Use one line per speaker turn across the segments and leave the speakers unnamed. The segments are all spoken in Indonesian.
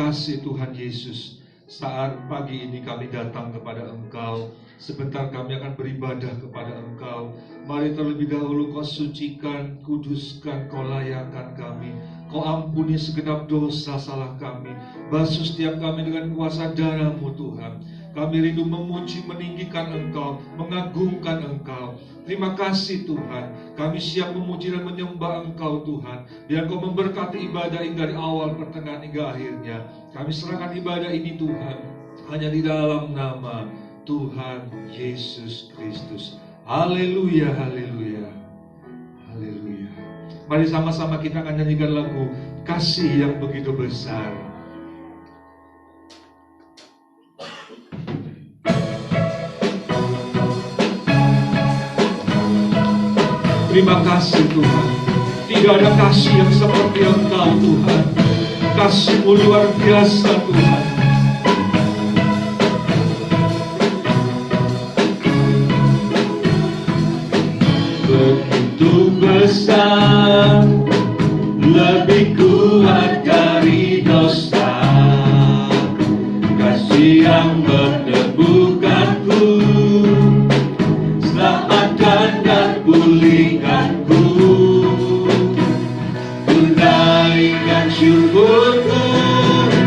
kasih Tuhan Yesus. Saat pagi ini kami datang kepada Engkau. Sebentar kami akan beribadah kepada Engkau. Mari terlebih dahulu Kau sucikan, kuduskan, Kau layakkan kami. Kau ampuni segenap dosa salah kami. Basuh setiap kami dengan kuasa darah-Mu Tuhan. Kami rindu memuji, meninggikan Engkau, mengagungkan Engkau. Terima kasih Tuhan. Kami siap memuji dan menyembah Engkau Tuhan. Biar Kau memberkati ibadah ini dari awal, pertengahan hingga akhirnya. Kami serahkan ibadah ini Tuhan, hanya di dalam nama Tuhan Yesus Kristus. Haleluya, haleluya, haleluya. Mari sama-sama kita akan nyanyikan lagu Kasih yang Begitu Besar. Terima kasih Tuhan. Tidak ada kasih yang seperti Engkau Tuhan. Kasih-Mu luar biasa Tuhan. Begitu besar, lebih kuat dari dosa. Kasih yang menemukanku, selamatkan dan pulihkanku. Ku naikkan syukurku,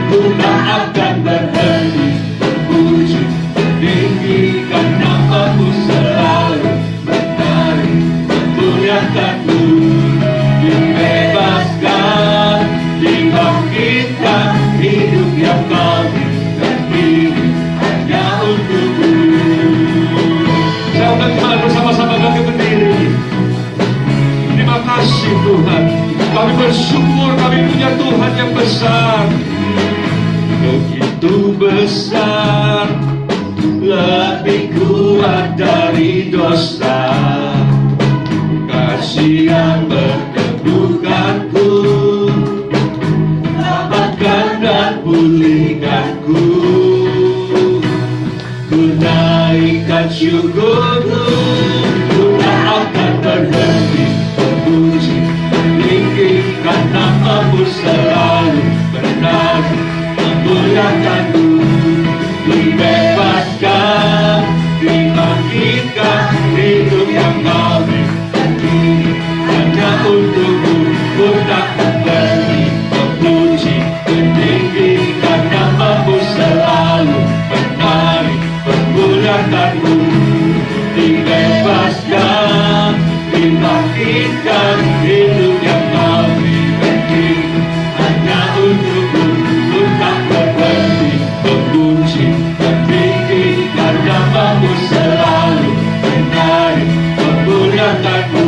ku tak akan berhenti memuji, meninggikan nama-Mu selalu, menari, memuliakan-Mu. Dibebaskan, dibangkitkan, hidup yang Kau berikan ini hanya untuk-Mu. Saya akan bersama-sama kami berdiri. Terima kasih Tuhan. Kami bersyukur kami punya Tuhan yang besar. Begitu besar, lebih kuat dari dosa. Kasih yang menemukanku, selamatkan dan pulihkanku. Ku naikkan syukurku, ku tak akan berhenti memuji, meninggikan nama-Mu selalu, menari, memuliakan-Mu. Dibebaskan, dibangkitkan, hidup yang Kau berikan ini hanya untuk-Mu. Ku tak berhenti memuji, meninggikan nama-Mu selalu, menari, memuliakan-Mu. Dibebaskan, dibangkitkan, hidup yang Kau berikan ini hanya untuk-Mu. Ku tak berhenti memuji, meninggikan nama-Mu selalu, menari, memuliakan-Mu.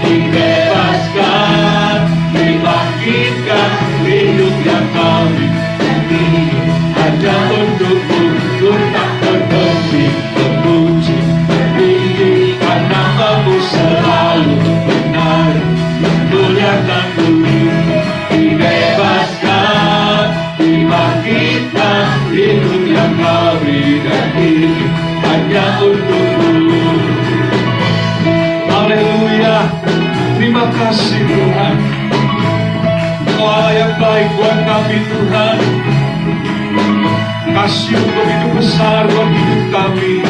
Dibebaskan, dibangkitkan, hidup yang Kau berikan ini hanya untuk-Mu. Ku tak berhenti memuji, meninggikan nama-Mu selalu, menari, memuliakan-Mu. Dibebaskan, dibangkitkan, hidup yang Kau berikan ini hanya untuk-Mu. Haleluya. Terima kasih Tuhan. Kau Allah yang baik buat kami Tuhan. Kasih-Mu begitu besar buat hidup kami.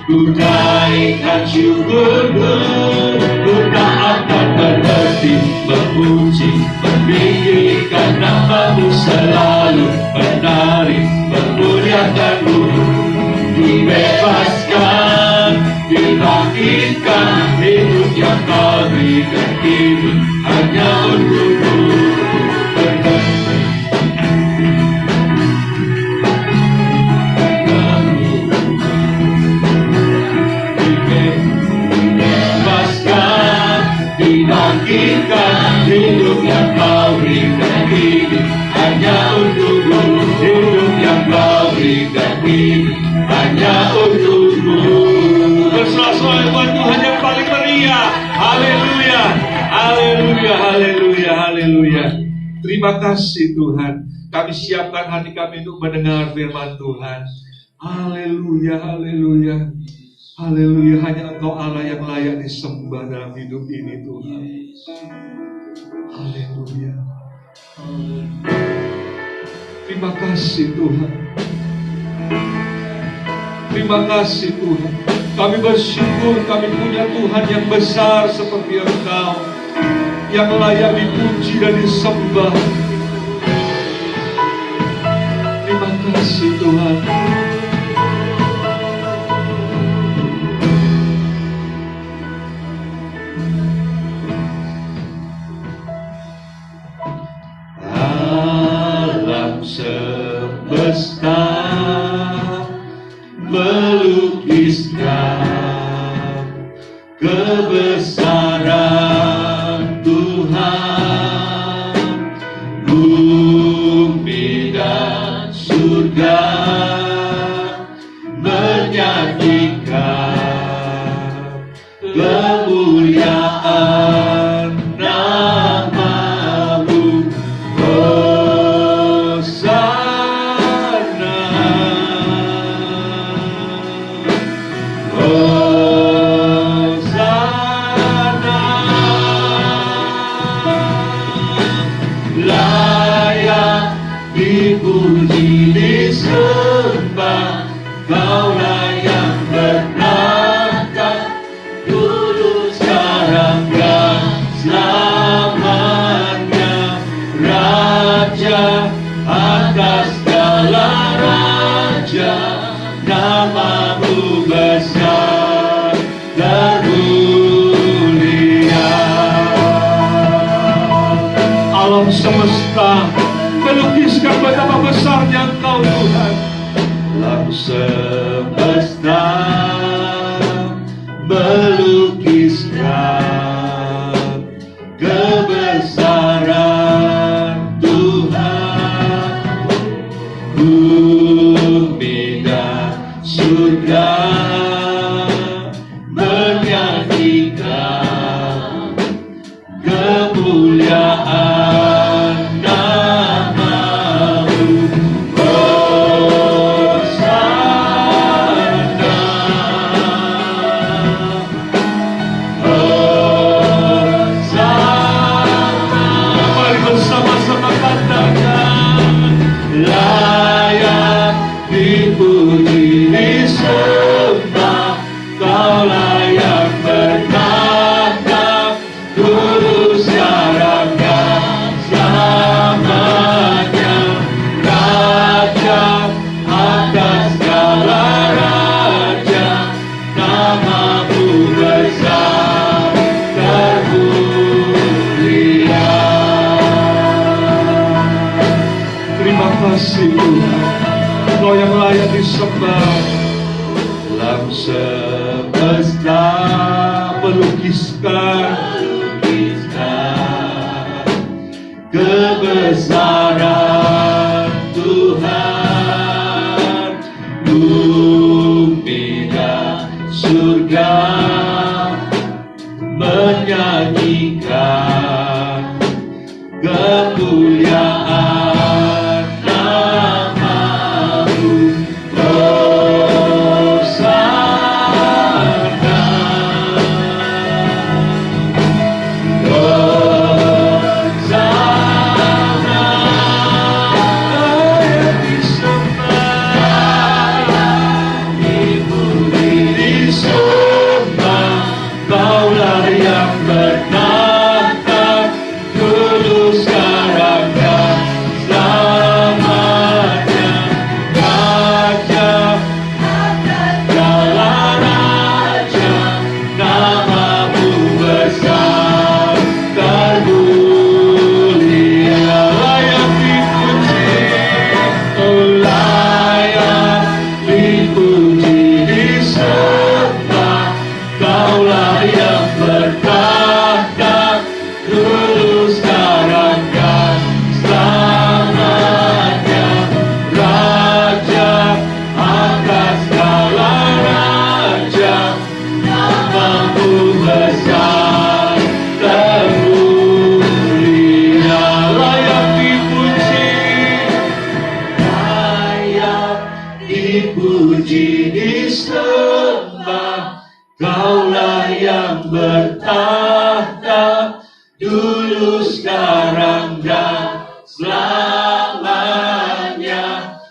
Ku naikkan syukur-Mu, ku tak akan berhenti memuji, meninggikan nama-Mu selalu, menari, memuliakan-Mu. Dibebaskan, dibangkitkan, hidup yang Kau berikan ini hanya untuk-Mu. Dibangkitkan, hidup yang Kau berikan ini hanya untuk-Mu. Hidup yang Kau berikan ini hanya untuk-Mu. Bersorak-sorai buat Tuhan yang paling meriah. Haleluya, haleluya, haleluya, haleluya. Terima kasih Tuhan. Kami siapkan hati kami untuk mendengar firman Tuhan. Haleluya, haleluya. Haleluya, hanya Engkau Allah yang layak disembah dalam hidup ini Tuhan. Haleluya. Terima kasih Tuhan. Terima kasih Tuhan. Kami bersyukur kami punya Tuhan yang besar seperti Engkau, yang layak dipuji dan disembah. Terima kasih Tuhan. Alam semesta melukiskan kebesaran Tuhan, bumi dan surga menyanyikan kemuliaan nama-Mu. Hosana, Hosana, layak dipuji disembah, Kaulah yang bertahta dulu sekarang dan selamanya, Raja atas segala raja, nama-Mu besar dan mulia. Alam semesta melukiskan betapa besarnya Engkau Tuhan. Alam semesta melukiskan kebesaran Tuhan, bumi dan surga menyanyikan kemuliaan nama-Mu. Hosana, Hosana. Mari bersama-sama katakan, layak dipuji disembah, Kaulah yang bertahta dulu sekarang dan selamanya, Raja atas segala raja, nama-Mu besar termulia. Terima kasih Tuhan, Engkau yang layak disembah. Alam semesta melukiskan kebesaran Tuhan, bumi dan surga menyanyikan kemuliaan nama-Mu. Hosana, dulu, sekarang, dan selamanya.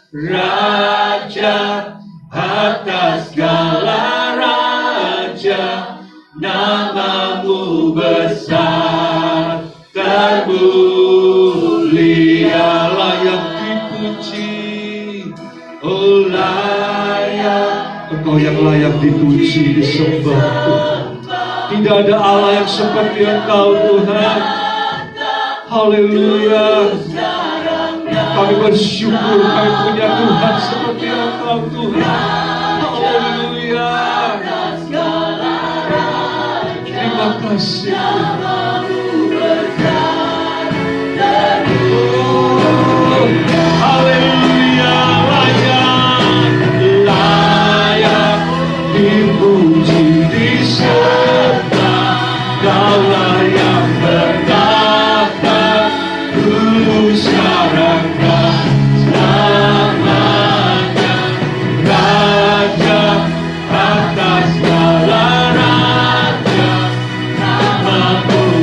Raja atas segala raja, namamu besar, termulia, layak dipuji, oh layak. Engkau yang layak dipuji, disembah Tuhan. Tidak ada Allah yang seperti Engkau Tuhan. Haleluya. Kami bersyukur kami punya Tuhan seperti Engkau Tuhan. Haleluya. Terima kasih. Haleluya, layak dipuji, disembah. Kaulah yang bertahta, dulu, sekarang, dan selamanya. Raja atas segala raja, namamu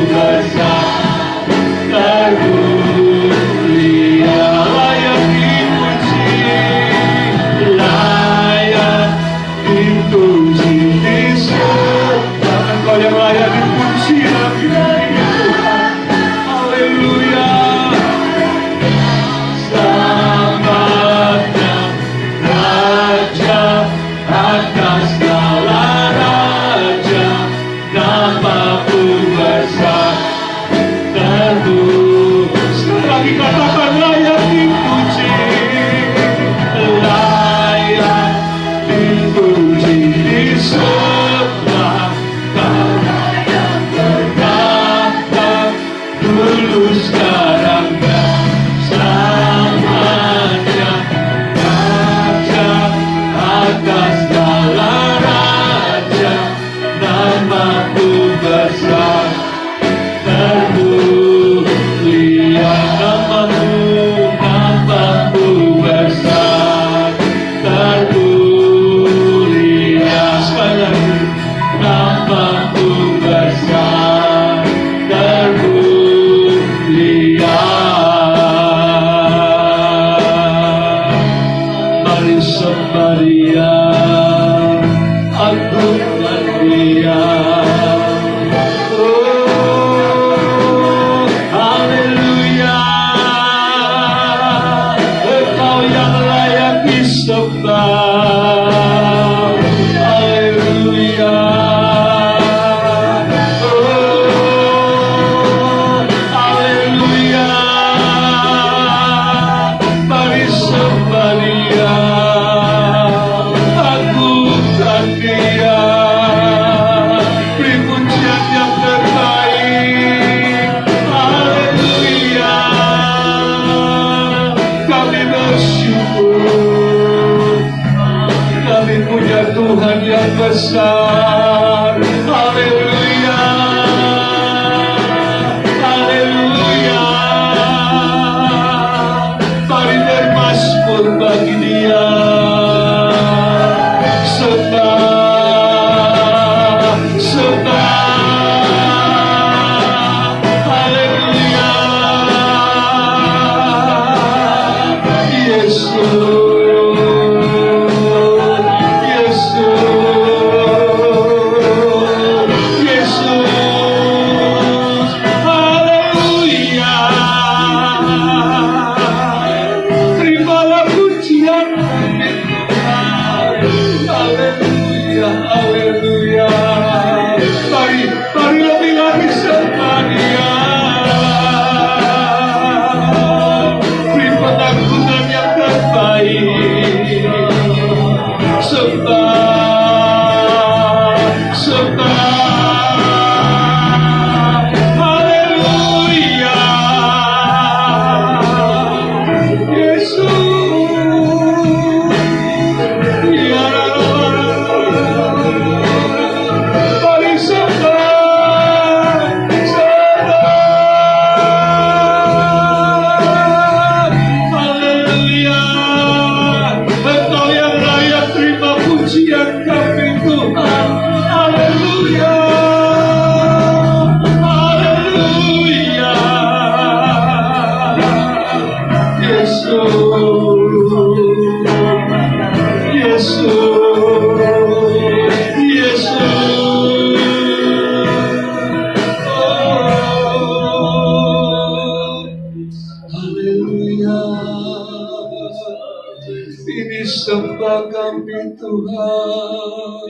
sembah kami Tuhan,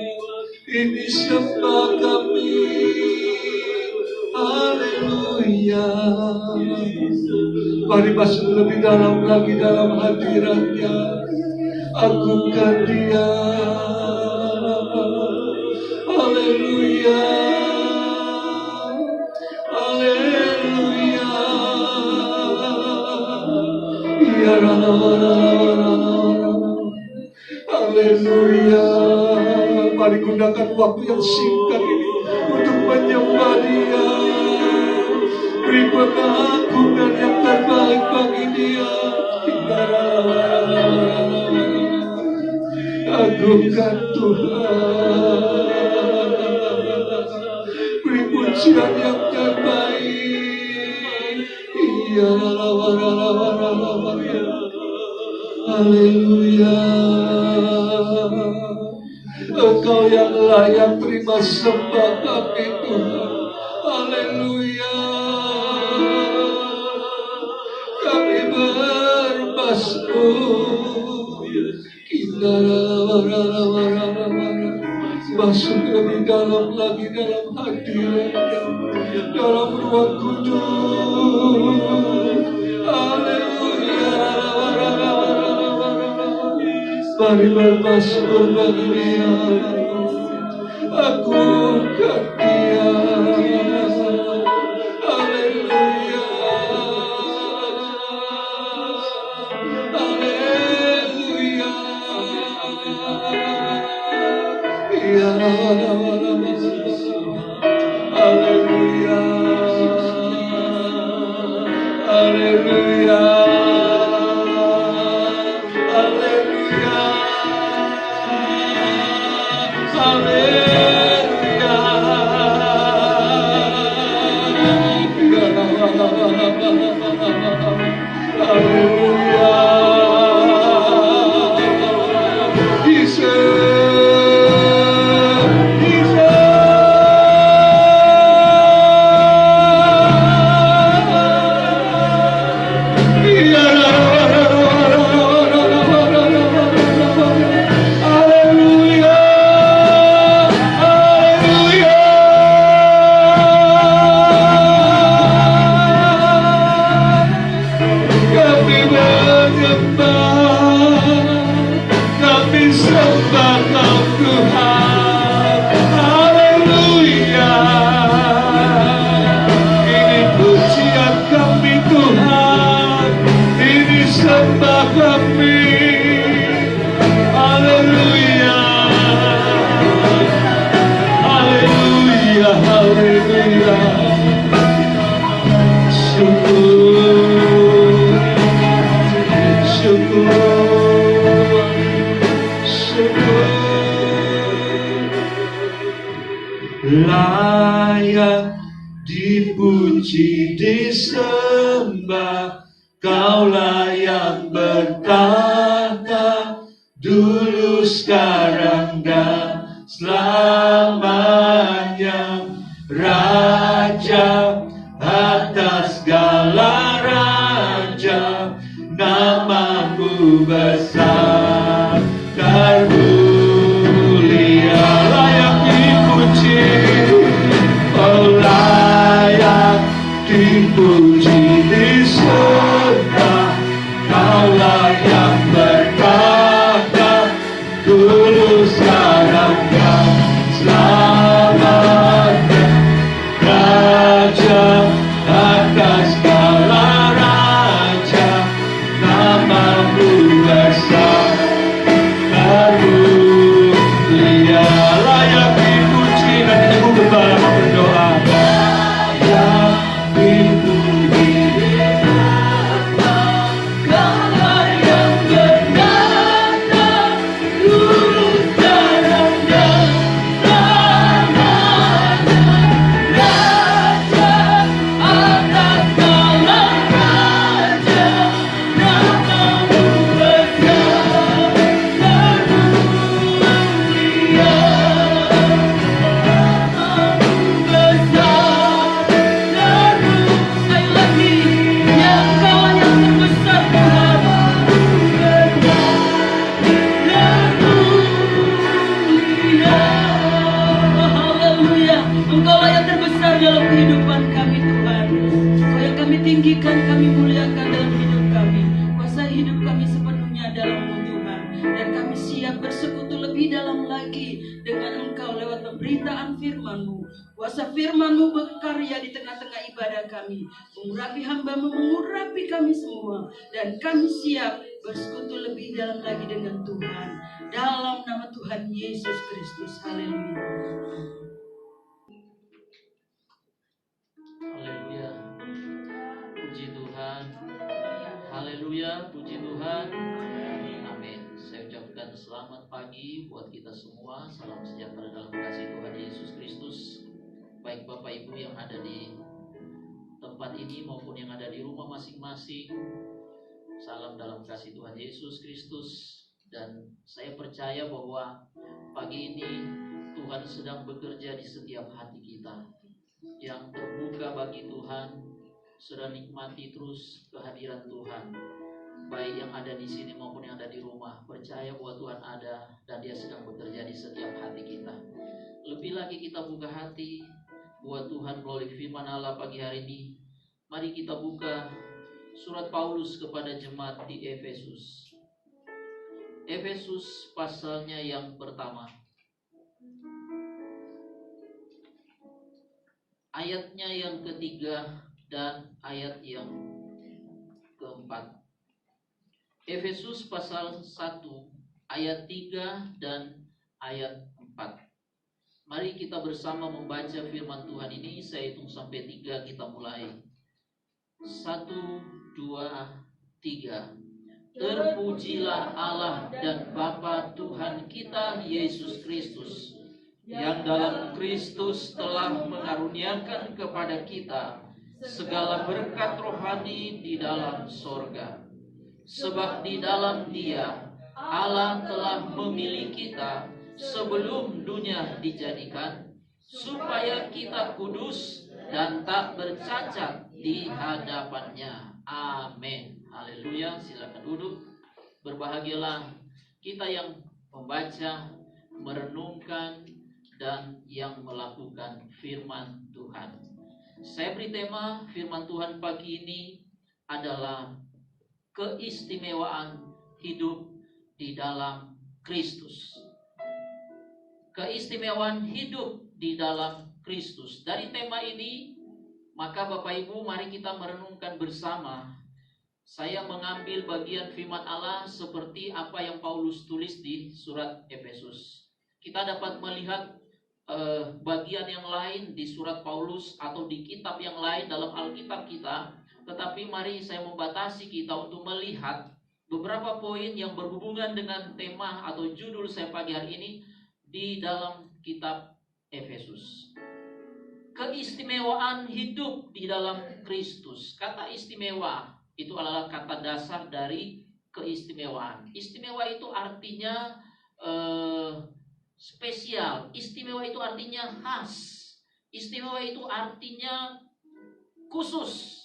ini sembah kami. Haleluya. Mari masuk lebih dalam lagi dalam hadiratnya. Agungkan Dia. Haleluya. Haleluya. Ya haleluya. Mari gunakan waktu yang singkat ini untuk menyembah Dia. Beri pengagungan yang terbaik bagi Dia. Agungkan Tuhan. Beri pujian yang terbaik. Iya, haleluya. Engkau yang layak terima sembah kami Tuhan. Haleluya. Kami bermasmur. Kita masuk lebih dalam lagi dalam hadirat-Nya, dalam ruang kudus. Haleluya. Mari bermasmur bagi Dia. Agungkan Dia. Haleluya. Haleluya. Ya haleluya. Haleluya. Layak dipuji, disembah, Kaulah yang bertahta, dulu, sekarang, dan selamanya. Raja atas segala raja, namamu besar termulia. Layak dipuji, oh layak dipuji, disembah, Kaulah yang bertahta, dulu, sekarang, dan selamanya. Raja atas segala raja, namamu besar termulia. Layak dipuji, dan kita berdoa. Layak dipuji,
tinggikan, kami muliakan dalam hidup kami. Kuasai hidup kami sepenuhnya dalam-Mu Tuhan. Dan kami siap bersekutu lebih dalam lagi dengan Engkau lewat pemberitaan firman-Mu. Kuasa firman-Mu berkarya di tengah-tengah ibadah kami. Mengurapi hamba-Mu, mengurapi kami semua. Dan kami siap bersekutu lebih dalam lagi dengan Tuhan. Dalam nama Tuhan Yesus Kristus. Haleluya.
Haleluya. Puji Tuhan. Haleluya, puji Tuhan. Amin. Saya ucapkan selamat pagi buat kita semua. Salam sejahtera dalam kasih Tuhan Yesus Kristus. Baik Bapak Ibu yang ada di tempat ini maupun yang ada di rumah masing-masing. Salam dalam kasih Tuhan Yesus Kristus. Dan saya percaya bahwa pagi ini Tuhan sedang bekerja di setiap hati kita. Yang terbuka bagi Tuhan, sudah nikmati terus kehadiran Tuhan. Baik yang ada di sini maupun yang ada di rumah, percaya bahwa Tuhan ada dan Dia sedang bekerja di setiap hati kita. Lebih lagi kita buka hati buat Tuhan melalui firman Allah pagi hari ini. Mari kita buka surat Paulus kepada jemaat di Efesus. Efesus pasalnya yang pertama. Ayatnya yang ketiga dan ayat yang keempat. Efesus pasal 1 ayat 3 dan ayat 4. Mari kita bersama membaca firman Tuhan ini. Saya hitung sampai 3, kita mulai. 1, 2, 3. Terpujilah Allah dan Bapa Tuhan kita Yesus Kristus, yang dalam Kristus telah mengaruniakan kepada kita segala berkat rohani di dalam sorga. Sebab di dalam Dia Allah telah memilih kita sebelum dunia dijadikan, supaya kita kudus dan tak bercacat di hadapan-Nya. Amin. Haleluya. Silakan duduk. Berbahagialah kita yang membaca, merenungkan, dan yang melakukan firman Tuhan. Saya beri tema firman Tuhan pagi ini adalah keistimewaan hidup di dalam Kristus. Keistimewaan hidup di dalam Kristus. Dari tema ini, maka Bapak Ibu, mari kita merenungkan bersama. Saya mengambil bagian firman Allah seperti apa yang Paulus tulis di surat Efesus. Kita dapat melihat bagian yang lain di surat Paulus atau di kitab yang lain dalam Alkitab kita. Tetapi mari saya membatasi kita untuk melihat beberapa poin yang berhubungan dengan tema atau judul saya pagi hari ini di dalam kitab Efesus. Keistimewaan hidup di dalam Kristus. Kata istimewa itu adalah kata dasar dari keistimewaan. Istimewa itu artinya spesial. Istimewa itu artinya khas. Istimewa itu artinya khusus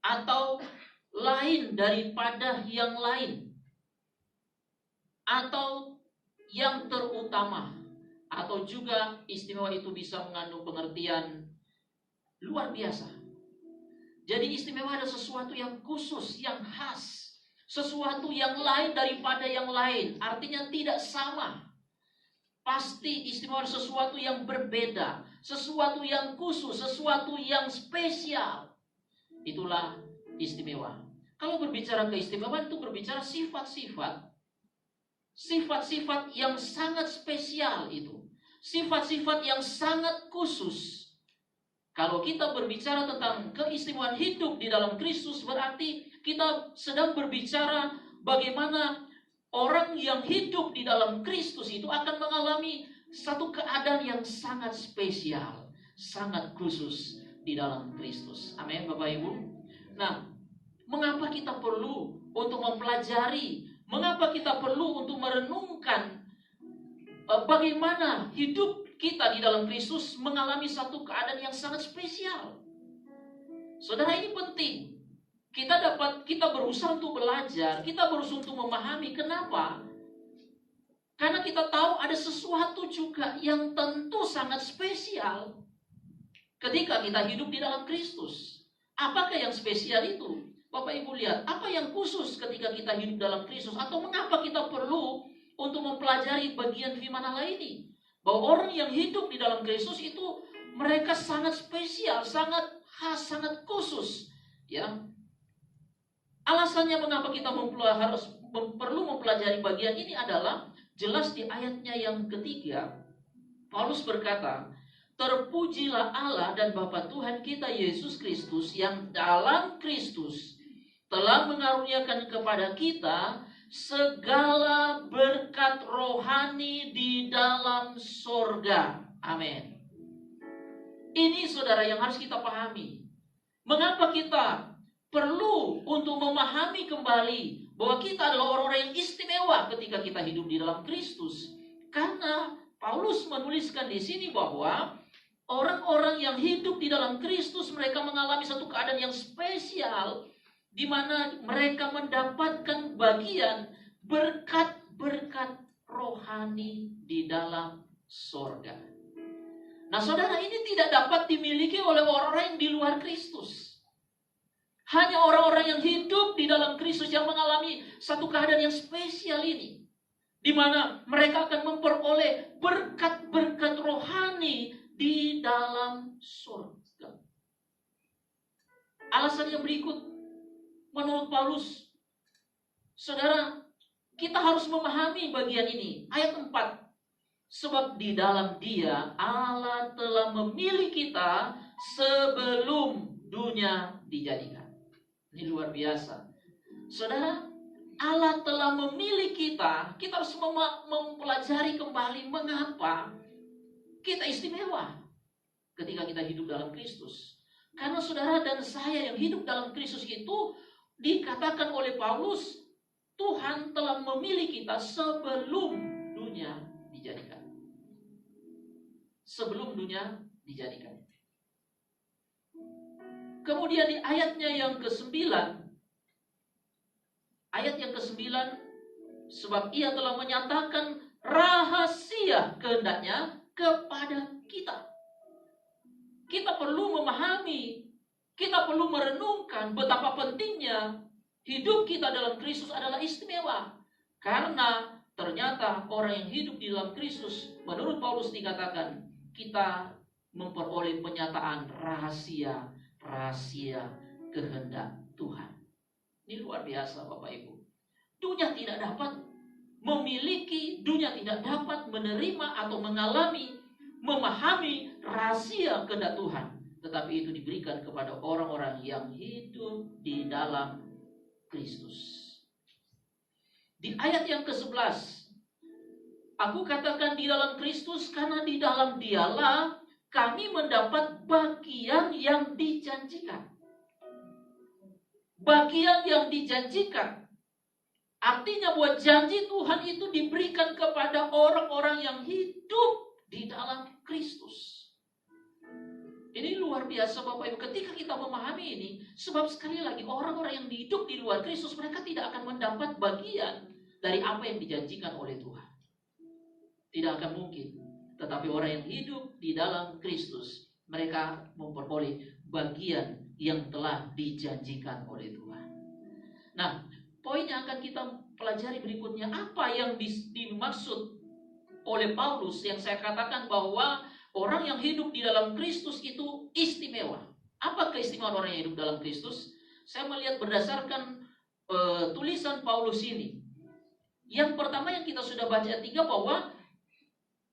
atau lain daripada yang lain, atau yang terutama. Atau juga istimewa itu bisa mengandung pengertian luar biasa. Jadi istimewa adalah sesuatu yang khusus, yang khas, sesuatu yang lain daripada yang lain. Artinya tidak sama. Pasti istimewa adalah sesuatu yang berbeda, sesuatu yang khusus, sesuatu yang spesial. Itulah istimewa. Kalau berbicara keistimewaan itu berbicara sifat-sifat yang sangat spesial itu. Sifat-sifat yang sangat khusus. Kalau kita berbicara tentang keistimewaan hidup di dalam Kristus, berarti kita sedang berbicara bagaimana orang yang hidup di dalam Kristus itu akan mengalami satu keadaan yang sangat spesial, sangat khusus di dalam Kristus. Amin, Bapak Ibu. Nah, mengapa kita perlu untuk mempelajari, mengapa kita perlu untuk merenungkan bagaimana hidup kita di dalam Kristus mengalami satu keadaan yang sangat spesial. Saudara, ini penting. Kita berusaha untuk belajar, kita berusaha untuk memahami. Kenapa? Karena kita tahu ada sesuatu juga yang tentu sangat spesial ketika kita hidup di dalam Kristus. Apakah yang spesial itu? Bapak Ibu lihat, apa yang khusus ketika kita hidup dalam Kristus? Atau mengapa kita perlu untuk mempelajari bagian firman Allah ini? Bahwa orang yang hidup di dalam Kristus itu mereka sangat spesial, sangat khas, sangat khusus. Ya, alasannya mengapa kita perlu mempelajari bagian ini adalah jelas di ayatnya yang ketiga. Paulus berkata, terpujilah Allah dan Bapa Tuhan kita Yesus Kristus yang dalam Kristus telah mengaruniakan kepada kita segala berkat rohani di dalam sorga. Amin. Ini saudara yang harus kita pahami. Mengapa kita perlu untuk memahami kembali bahwa kita adalah orang-orang yang istimewa ketika kita hidup di dalam Kristus. Karena Paulus menuliskan di sini bahwa orang-orang yang hidup di dalam Kristus mereka mengalami satu keadaan yang spesial di mana mereka mendapatkan bagian berkat-berkat rohani di dalam sorga. Nah, saudara, ini tidak dapat dimiliki oleh orang-orang yang di luar Kristus. Hanya orang-orang yang hidup di dalam Kristus yang mengalami satu keadaan yang spesial ini, di mana mereka akan memperoleh berkat-berkat rohani di dalam surga. Alasan yang berikut, menurut Paulus, saudara, kita harus memahami bagian ini. Ayat 4, sebab di dalam Dia Allah telah memilih kita sebelum dunia dijadikan. Ini luar biasa. Saudara, Allah telah memilih kita. Kita harus mempelajari kembali mengapa kita istimewa ketika kita hidup dalam Kristus. Karena saudara dan saya yang hidup dalam Kristus itu dikatakan oleh Paulus, Tuhan telah memilih kita sebelum dunia dijadikan. Sebelum dunia dijadikan. Kemudian di ayatnya yang ke-9, ayat yang ke-9, sebab Ia telah menyatakan rahasia kehendaknya kepada kita. Kita perlu memahami, kita perlu merenungkan betapa pentingnya hidup kita dalam Kristus adalah istimewa. Karena ternyata orang yang hidup di dalam Kristus, menurut Paulus dikatakan, kita memperoleh penyataan rahasia kehendak Tuhan. Ini luar biasa Bapak Ibu. Dunia tidak dapat memiliki, dunia tidak dapat menerima atau mengalami, memahami rahasia kehendak Tuhan. Tetapi itu diberikan kepada orang-orang yang hidup di dalam Kristus. Di ayat yang ke-11, aku katakan di dalam Kristus karena di dalam Dialah kami mendapat bagian yang dijanjikan. Bagian yang dijanjikan. Artinya buat janji Tuhan itu diberikan kepada orang-orang yang hidup di dalam Kristus. Ini luar biasa Bapak Ibu. Ketika kita memahami ini, sebab sekali lagi orang-orang yang hidup di luar Kristus, mereka tidak akan mendapat bagian dari apa yang dijanjikan oleh Tuhan. Tidak akan mungkin. Tetapi orang yang hidup di dalam Kristus, mereka memperoleh bagian yang telah dijanjikan oleh Tuhan. Nah, poin yang akan kita pelajari berikutnya, apa yang dimaksud oleh Paulus yang saya katakan bahwa orang yang hidup di dalam Kristus itu istimewa. Apa keistimewaan orang yang hidup dalam Kristus? Saya melihat berdasarkan tulisan Paulus ini. Yang pertama yang kita sudah baca 3, bahwa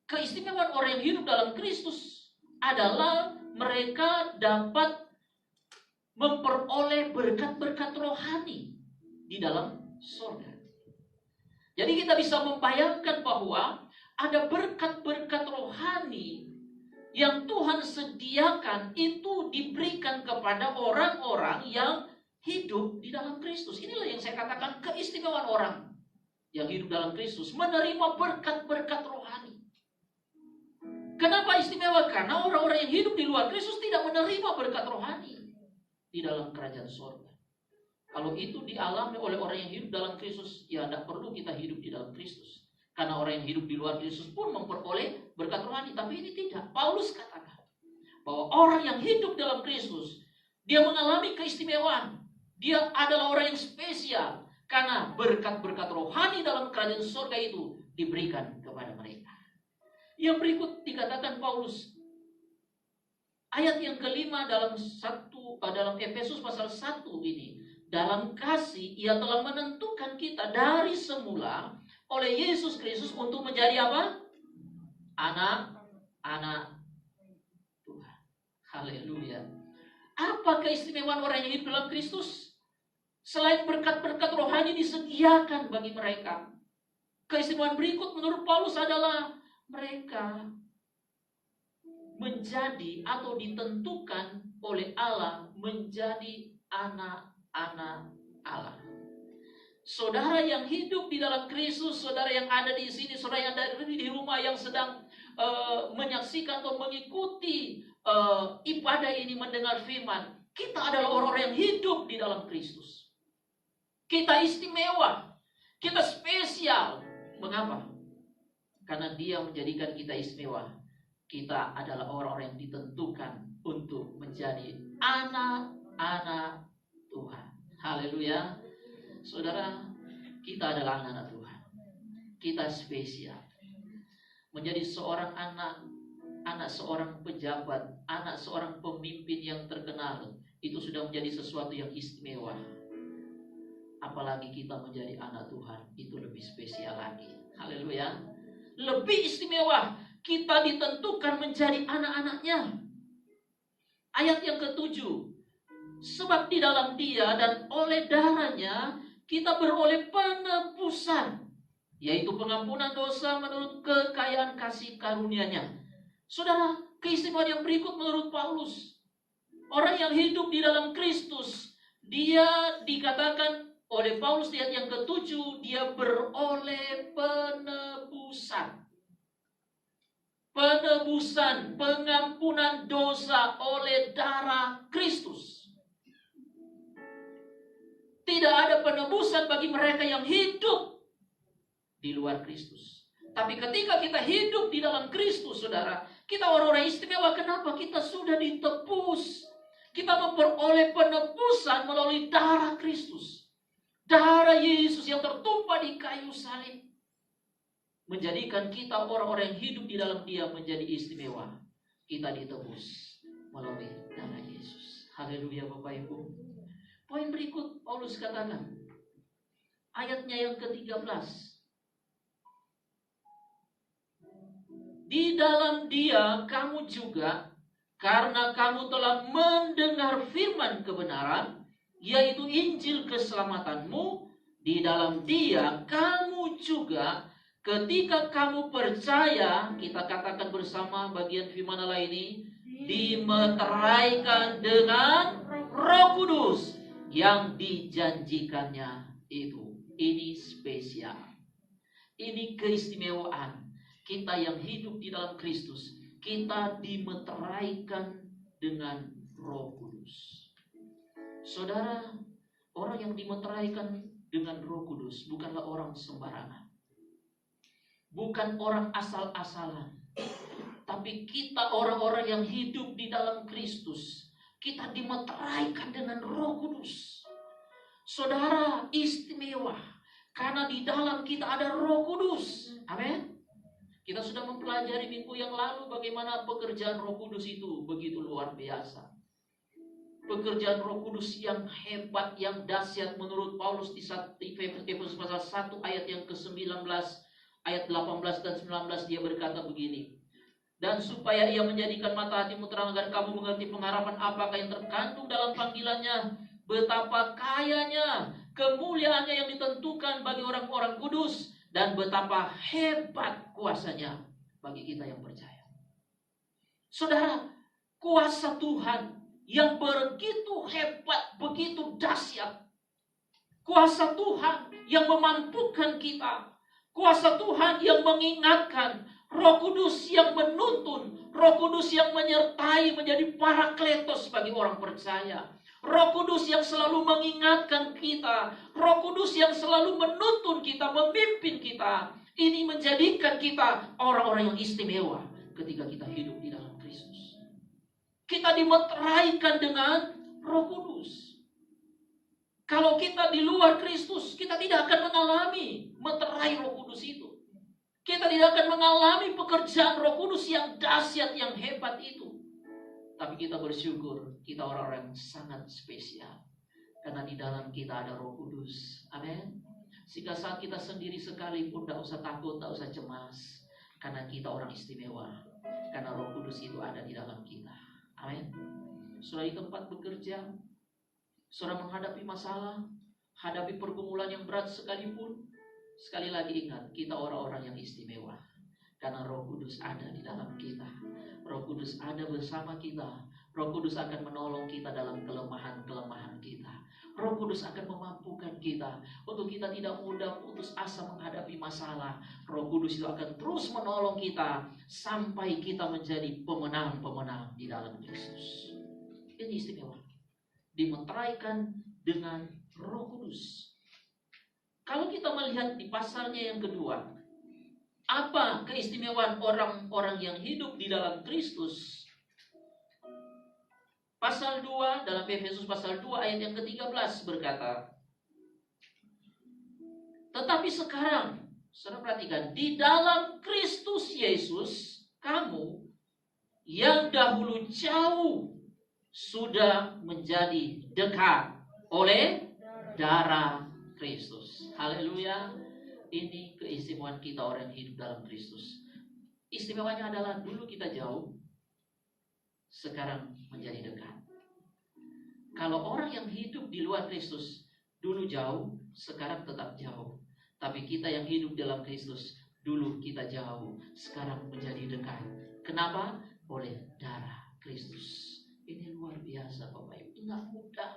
keistimewaan orang yang hidup dalam Kristus adalah mereka dapat memperoleh berkat-berkat rohani di dalam surga. Jadi kita bisa membayangkan bahwa ada berkat-berkat rohani yang Tuhan sediakan itu diberikan kepada orang-orang yang hidup di dalam Kristus. Inilah yang saya katakan keistimewaan orang yang hidup dalam Kristus, menerima berkat-berkat rohani. Kenapa istimewa? Karena orang-orang yang hidup di luar Kristus tidak menerima berkat rohani di dalam kerajaan surga. Kalau itu dialami oleh orang yang hidup dalam Kristus, ya tidak perlu kita hidup di dalam Kristus. Karena orang yang hidup di luar Kristus pun memperoleh berkat rohani. Tapi ini tidak. Paulus katakan bahwa orang yang hidup dalam Kristus, Dia mengalami keistimewaan. Dia adalah orang yang spesial. Karena berkat-berkat rohani dalam kerajaan surga itu diberikan kepada mereka. Yang berikut dikatakan Paulus. Ayat yang kelima dalam Efesus pasal 1 ini. Dalam kasih ia telah menentukan kita dari semula oleh Yesus Kristus untuk menjadi apa? Anak-anak Tuhan. Haleluya. Apa keistimewaan orang yang hidup dalam Kristus? Selain berkat-berkat rohani disediakan bagi mereka. Keistimewaan berikut menurut Paulus adalah mereka menjadi atau ditentukan oleh Allah menjadi anak-anak Allah. Saudara yang hidup di dalam Kristus, saudara yang ada di sini, saudara yang ada di rumah yang sedang menyaksikan atau mengikuti ibadah ini, mendengar firman, kita adalah orang-orang yang hidup di dalam Kristus. Kita istimewa, kita spesial. Mengapa? Karena Dia menjadikan kita istimewa. Kita adalah orang-orang yang ditentukan untuk menjadi anak-anak Tuhan. Haleluya. Saudara, kita adalah anak-anak Tuhan. Kita spesial. Menjadi seorang anak seorang pejabat, anak seorang pemimpin yang terkenal, itu sudah menjadi sesuatu yang istimewa. Apalagi kita menjadi anak Tuhan, itu lebih spesial lagi. Haleluya. Lebih istimewa. Kita ditentukan menjadi anak-anaknya. Ayat yang ke-7. Sebab di dalam Dia dan oleh darahnya kita beroleh penebusan, yaitu pengampunan dosa menurut kekayaan kasih karunia-Nya. Saudara, keistimewaan yang berikut menurut Paulus. Orang yang hidup di dalam Kristus, dia dikatakan oleh Paulus di ayat yang ke-7, dia beroleh penebusan. Penebusan, pengampunan dosa oleh darah Kristus. Tidak ada penebusan bagi mereka yang hidup di luar Kristus. Tapi ketika kita hidup di dalam Kristus, saudara, kita orang-orang istimewa. Kenapa? Kita sudah ditebus. Kita memperoleh penebusan melalui darah Kristus. Darah Yesus yang tertumpah di kayu salib menjadikan kita orang-orang yang hidup di dalam Dia menjadi istimewa. Kita ditebus melalui darah Yesus. Haleluya Bapak Ibu. Poin berikut Paulus katakan. Ayatnya yang ke-13. Di dalam Dia kamu juga, karena kamu telah mendengar firman kebenaran, yaitu Injil keselamatanmu, di dalam Dia kamu juga, ketika kamu percaya, kita katakan bersama bagian firman Allah ini, dimeteraikan dengan Roh Kudus yang dijanjikannya itu. Ini spesial. Ini keistimewaan. Kita yang hidup di dalam Kristus, kita dimeteraikan dengan Roh Kudus. Saudara, orang yang dimeteraikan dengan Roh Kudus bukanlah orang sembarangan. Bukan orang asal-asalan. Tapi kita orang-orang yang hidup di dalam Kristus, kita dimeteraikan dengan Roh Kudus. Saudara, istimewa. Karena di dalam kita ada Roh Kudus. Amin. Kita sudah mempelajari minggu yang lalu bagaimana pekerjaan Roh Kudus itu begitu luar biasa. Pekerjaan Roh Kudus yang hebat, yang dahsyat menurut Paulus di Efesus pasal 1 ayat yang ke-19, ayat 18 dan 19 dia berkata begini. Dan supaya Ia menjadikan mata hatimu terang agar kamu mengerti pengharapan apakah yang terkandung dalam panggilannya, betapa kayanya kemuliaannya yang ditentukan bagi orang-orang kudus, dan betapa hebat kuasanya bagi kita yang percaya. Saudara, kuasa Tuhan yang begitu hebat, begitu dahsyat. Kuasa Tuhan yang memampukan kita. Kuasa Tuhan yang mengingatkan. Roh Kudus yang menuntun. Roh Kudus yang menyertai menjadi parakletos bagi orang percaya. Roh Kudus yang selalu mengingatkan kita. Roh Kudus yang selalu menuntun kita, memimpin kita. Ini menjadikan kita orang-orang yang istimewa ketika kita hidup di dalam Kristus. Kita dimeteraikan dengan Roh Kudus. Kalau kita di luar Kristus, kita tidak akan mengalami meterai Roh Kudus itu. Kita tidak akan mengalami pekerjaan Roh Kudus yang dahsyat, yang hebat itu. Tapi kita bersyukur, kita orang-orang yang sangat spesial. Karena di dalam kita ada Roh Kudus. Amin. Sehingga saat kita sendiri sekalipun tidak usah takut, tidak usah cemas. Karena kita orang istimewa. Karena Roh Kudus itu ada di dalam kita. Amin. Saudara di tempat bekerja, saudara menghadapi masalah, hadapi pergumulan yang berat sekalipun, sekali lagi ingat, kita orang-orang yang istimewa. Karena Roh Kudus ada di dalam kita. Roh Kudus ada bersama kita. Roh Kudus akan menolong kita dalam kelemahan-kelemahan kita. Roh Kudus akan memampukan kita untuk kita tidak mudah putus asa menghadapi masalah. Roh Kudus itu akan terus menolong kita sampai kita menjadi pemenang-pemenang di dalam Yesus. Ini istimewa. Dimeteraikan dengan Roh Kudus. Kalau kita melihat di pasalnya yang kedua, apa keistimewaan orang-orang yang hidup di dalam Kristus? Pasal 2 dalam Efesus pasal 2 ayat yang ke-13 berkata, tetapi sekarang, saudara perhatikan, di dalam Kristus Yesus, kamu yang dahulu jauh sudah menjadi dekat oleh darah Kristus. Haleluya. Ini keistimewaan kita orang yang hidup dalam Kristus. Istimewanya adalah dulu kita jauh, sekarang menjadi dekat. Kalau orang yang hidup di luar Kristus, dulu jauh, sekarang tetap jauh. Tapi kita yang hidup dalam Kristus, dulu kita jauh, sekarang menjadi dekat. Kenapa? Oleh darah Kristus. Ini luar biasa Bapak Ibu, tidak mudah.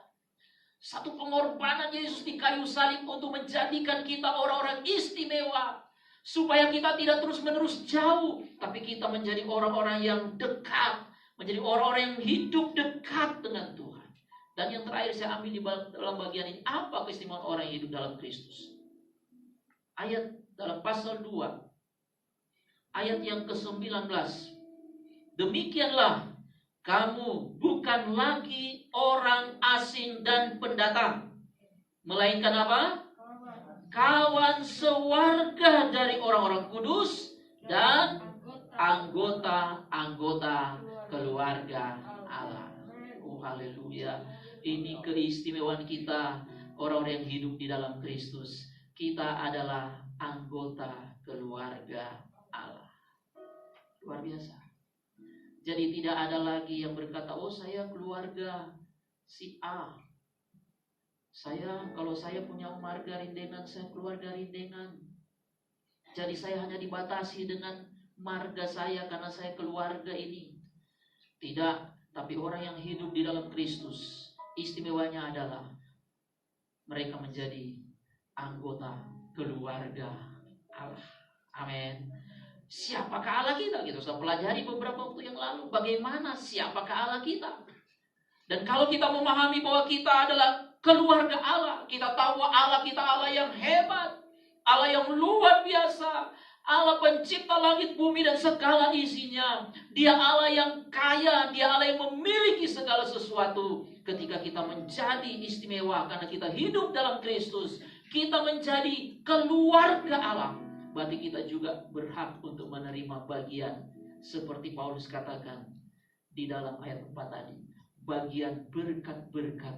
Satu pengorbanan Yesus di kayu salib untuk menjadikan kita orang-orang istimewa. Supaya kita tidak terus-menerus jauh, tapi kita menjadi orang-orang yang dekat. Menjadi orang-orang yang hidup dekat dengan Tuhan. Dan yang terakhir saya ambil di dalam bagian ini, apa keistimewaan orang yang hidup dalam Kristus? Ayat dalam pasal 2, ayat yang ke-19. Demikianlah kamu bukan lagi orang asing dan pendatang, melainkan apa? Kawan sewarga dari orang-orang kudus dan anggota-anggota keluarga Allah. Oh haleluya. Ini keistimewaan kita, orang-orang yang hidup di dalam Kristus. Kita adalah anggota keluarga Allah. Luar biasa. Jadi tidak ada lagi yang berkata, oh saya keluarga si A. Kalau saya punya marga Rindengan, saya keluarga Rindengan. Jadi saya hanya dibatasi dengan marga saya karena saya keluarga ini. Tidak, tapi orang yang hidup di dalam Kristus, istimewanya adalah mereka menjadi anggota keluarga Allah. Amin. Siapakah Allah kita? Kita sudah pelajari beberapa waktu yang lalu. Bagaimana siapakah Allah kita? Dan kalau kita memahami bahwa kita adalah keluarga Allah, kita tahu bahwa Allah kita Allah yang hebat, Allah yang luar biasa, Allah pencipta langit bumi dan segala isinya. Dia Allah yang kaya, Dia Allah yang memiliki segala sesuatu. Ketika kita menjadi istimewa karena kita hidup dalam Kristus, kita menjadi keluarga Allah. Berarti kita juga berhak untuk menerima bagian seperti Paulus katakan di dalam ayat 4 tadi. Bagian berkat-berkat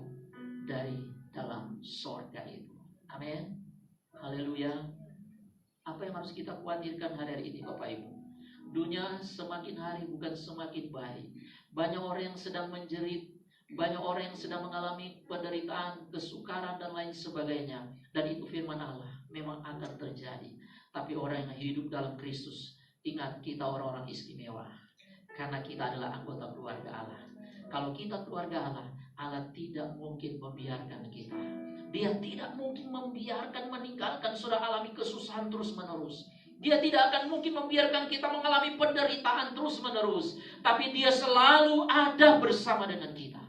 dari dalam sorga itu. Amin. Haleluya. Apa yang harus kita khawatirkan hari ini Bapak Ibu? Dunia semakin hari bukan semakin baik. Banyak orang yang sedang menjerit. Banyak orang yang sedang mengalami penderitaan, kesukaran dan lain sebagainya. Dan itu firman Allah memang akan terjadi. Tapi orang yang hidup dalam Kristus, ingat kita orang-orang istimewa. Karena kita adalah anggota keluarga Allah. Kalau kita keluarga Allah, Allah tidak mungkin membiarkan kita. Dia tidak mungkin membiarkan meninggalkan saudara alami kesusahan terus-menerus. Dia tidak akan mungkin membiarkan kita mengalami penderitaan terus-menerus. Tapi Dia selalu ada bersama dengan kita.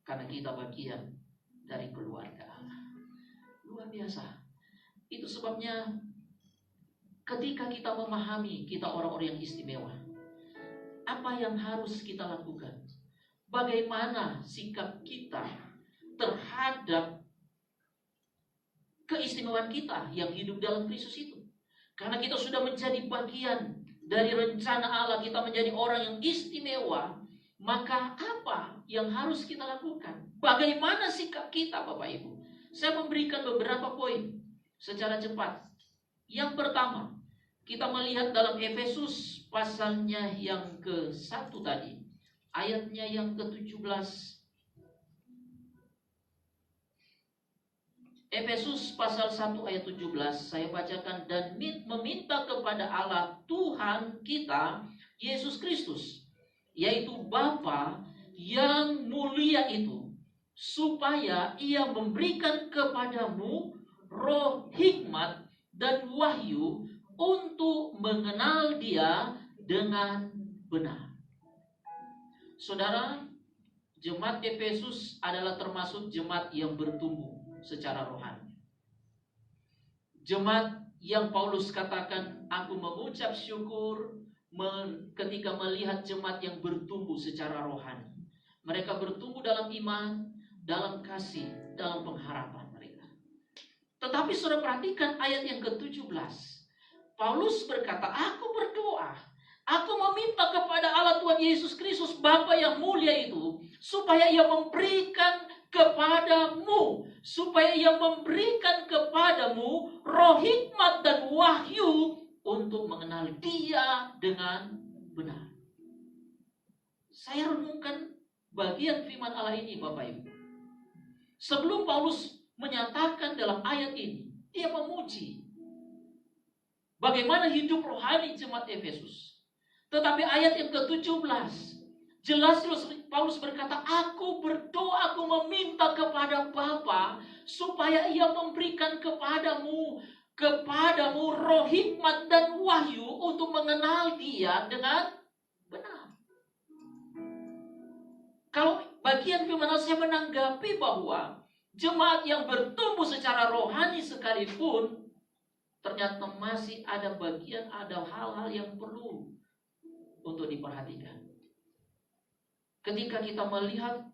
Karena kita bagian dari keluarga Allah. Luar biasa. Itu sebabnya ketika kita memahami kita orang-orang yang istimewa, apa yang harus kita lakukan? bagaimana sikap kita terhadap keistimewaan kita yang hidup dalam Kristus itu. Karena kita sudah menjadi bagian dari rencana Allah, kita menjadi orang yang istimewa, maka apa yang harus kita lakukan? Bagaimana sikap kita, Bapak Ibu? Saya memberikan beberapa poin secara cepat. Yang pertama, kita melihat dalam Efesus pasalnya yang ke-1 tadi, ayatnya yang ke-17. Efesus pasal 1 ayat 17, saya bacakan. Dan meminta kepada Allah Tuhan kita Yesus Kristus, yaitu Bapa yang mulia itu, supaya Ia memberikan kepadamu roh hikmat dan wahyu untuk mengenal Dia dengan benar. Saudara, jemaat Efesus adalah termasuk jemaat yang bertumbuh secara rohani. Jemaat yang Paulus katakan, aku mengucap syukur ketika melihat jemaat yang bertumbuh secara rohani. Mereka bertumbuh dalam iman, dalam kasih, dalam pengharapan mereka. Tetapi saudara perhatikan ayat yang ke-17. Paulus berkata, aku berdoa, aku meminta kepada Allah Tuhan Yesus Kristus, Bapa yang mulia itu, supaya Ia memberikan kepadamu, roh hikmat dan wahyu untuk mengenal Dia dengan benar. Saya renungkan bagian firman Allah ini, Bapak Ibu. Sebelum Paulus menyatakan dalam ayat ini, dia memuji bagaimana hidup rohani jemaat Efesus. Tetapi ayat yang ke-17, jelas Paulus berkata, aku berdoa, aku meminta kepada Bapa supaya Ia memberikan kepadamu roh hikmat dan wahyu untuk mengenal Dia dengan benar. Kalau bagian firman Allah, saya menanggapi bahwa jemaat yang bertumbuh secara rohani sekalipun, ternyata masih ada hal-hal yang perlu untuk diperhatikan. Ketika kita melihat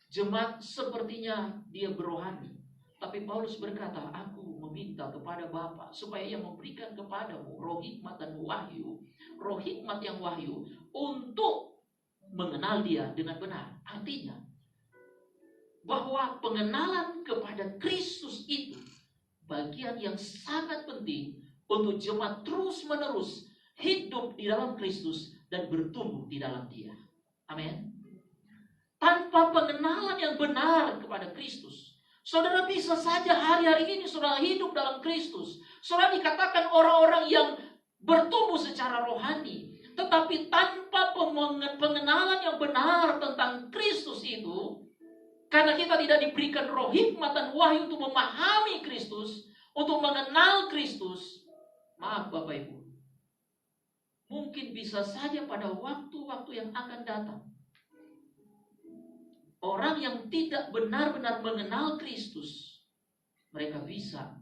jemaat sepertinya dia berrohani, tapi Paulus berkata, aku meminta kepada Bapa supaya Ia memberikan kepadamu roh hikmat dan wahyu, roh hikmat yang wahyu untuk mengenal Dia dengan benar. Artinya bahwa pengenalan kepada Kristus itu bagian yang sangat penting untuk jemaat terus-menerus hidup di dalam Kristus dan bertumbuh di dalam Dia. Amin. Tanpa pengenalan yang benar kepada Kristus, saudara bisa saja hari-hari ini saudara hidup dalam Kristus. Saudara dikatakan orang-orang yang bertumbuh secara rohani, tetapi tanpa pengenalan yang benar tentang Kristus itu, karena kita tidak diberikan roh hikmat dan wahyu untuk memahami Kristus, untuk mengenal Kristus, maaf Bapak Ibu, mungkin bisa saja pada waktu-waktu yang akan datang, orang yang tidak benar-benar mengenal Kristus, mereka bisa